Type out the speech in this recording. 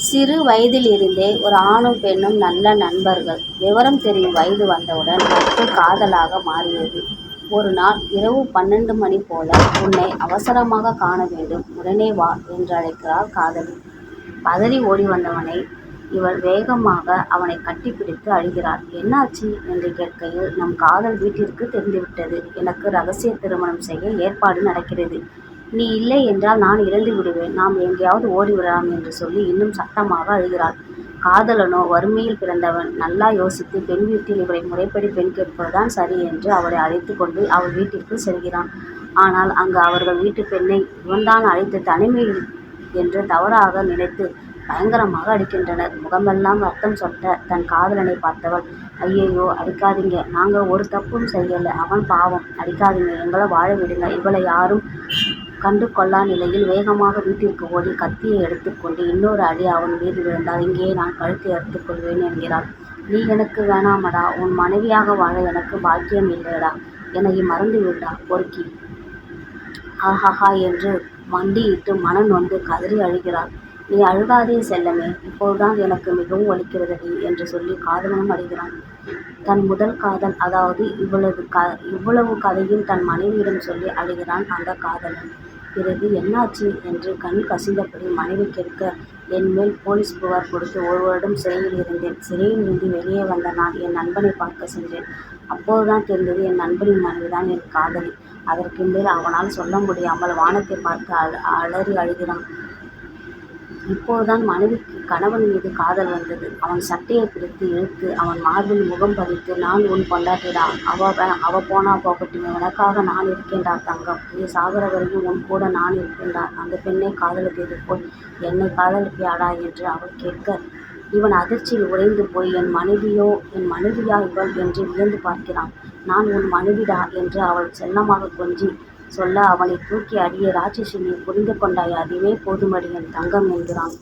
சிறு வயதிலிருந்தே ஒரு ஆணும் பெண்ணும் நல்ல நண்பர்கள். விவரம் தெரியும் வயது வந்தவுடன் நட்பு காதலாக மாறியது. ஒரு நாள் இரவு 12 மணி போல, "உன்னை அவசரமாக காண வேண்டும், உடனே வா" என்றழைக்கிறாள் காதலி. பதறி ஓடி வந்தவனை இவள் வேகமாக அவனைக் கட்டிப்பிடித்து அழுகிறாள். "என்னாச்சு?" என்று கேட்கையில், "நம் காதல் வீட்டிற்கு தெரிந்துவிட்டது. எனக்கு ரகசிய திருமணம் செய்ய ஏற்பாடு நடக்கிறது. நீ இல்லை என்றால் நான் இறந்து விடுவேன். நாம் எங்கேயாவது ஓடிவிடலாம்" என்று சொல்லி இன்னும் சத்தமாக அழுகிறாள். காதலனோ வறுமையில் பிறந்தவன். நல்லா யோசித்து, பெண் வீட்டில் இவளை முறைப்படி பெண் கேட்பதுதான் சரி என்று அவளை அழைத்து கொண்டு அவள் வீட்டிற்குள் செல்கிறான். ஆனால் அங்கு அவர்கள் வீட்டுப் பெண்ணை இவன்தான் அழைத்து தனிமையில் என்று தவறாக நினைத்து பயங்கரமாக அடிக்கின்றனர். முகமெல்லாம் ரத்தம் சொட்ட தன் காதலனை பார்த்தவள், "ஐயையோ, அடிக்காதீங்க, நாங்க ஒரு தப்பும் செய்யல. அவன் பாவம், அடிக்காதீங்க, எங்களை வாழ விடுங்க." இவளை யாரும் கண்டு கொள்ளா நிலையில் வேகமாக வீட்டிற்கு ஓடி கத்தியை எடுத்துக்கொண்டு இன்னொரு அடி அவன் மீது விழுந்தால், "இங்கேயே நான் கழுத்தை அறுத்துக் கொள்வேன்" என்கிறாள். "நீ எனக்கு வேணாமடா, உன் மனைவியாக வாழ எனக்கு பாக்கியம் இல்லைடா, என்னை மறந்து விடுடா பொறுக்கி" ஆஹாஹா என்று மண்டியிட்டு மனம் நொந்து கதறி அழுகிறாள். "நீ அழுகாதே செல்லமே, இப்போதுதான் எனக்கு மிகவும் வலிக்கிறதடி" என்று சொல்லி காதலனும் அழுகிறான். தன் முதல் காதல், அதாவது இவ்வளவு கதையும் தன் மனைவியிடம் சொல்லி அழுகிறான் அந்த காதலன். பிறகு என்னாச்சு என்று கண் கசிந்தபடி மனைவி கேட்க, "என் மேல் போலீஸ் புகார் கொடுத்து 1 வருடம் சிறையில் இருந்தேன். சிறையிலிருந்து வெளியே வந்த நான் என் நண்பனை பார்க்க சென்றேன். அப்போதுதான் தெரிந்தது என் நண்பனின் மனைவிதான் என் காதலி." அதற்கு மேல் அவனால் சொல்ல முடியாமல் வானத்தை பார்த்து அலறி அழுகிறான். இப்போதுதான் மனைவிக்கு கணவன் மீது காதல் வந்தது. அவன் சட்டையை பிடித்து இழுத்து அவன் மார்பில் முகம் பதித்து, "நான் உன் பொண்டாட்டிடா, அவ போனா போகட்டுமே, உனக்காக நான் இருக்கேன்டா தங்கம், நீ சாகிற வரையும் உன் கூட நான் இருப்பேன்டா, அந்த பெண்ணை காதலித்தது போல் என்னை காதலிப்பியாடா" என்று அவள் கேட்க, இவன் அதிர்ச்சியில் உறைந்து போய், "என் மனைவியா இவள்" என்று வியந்து பார்க்கிறான். "நான் உன் மனைவிடா" என்று அவள் செல்லமாக கொஞ்சி சொல்ல, அவனை தூக்கி, "அடியே ராட்சசி, நீ புரிந்து கொண்டாய், அதுவே போதுமடி என் தங்கம்" என்கிறான்.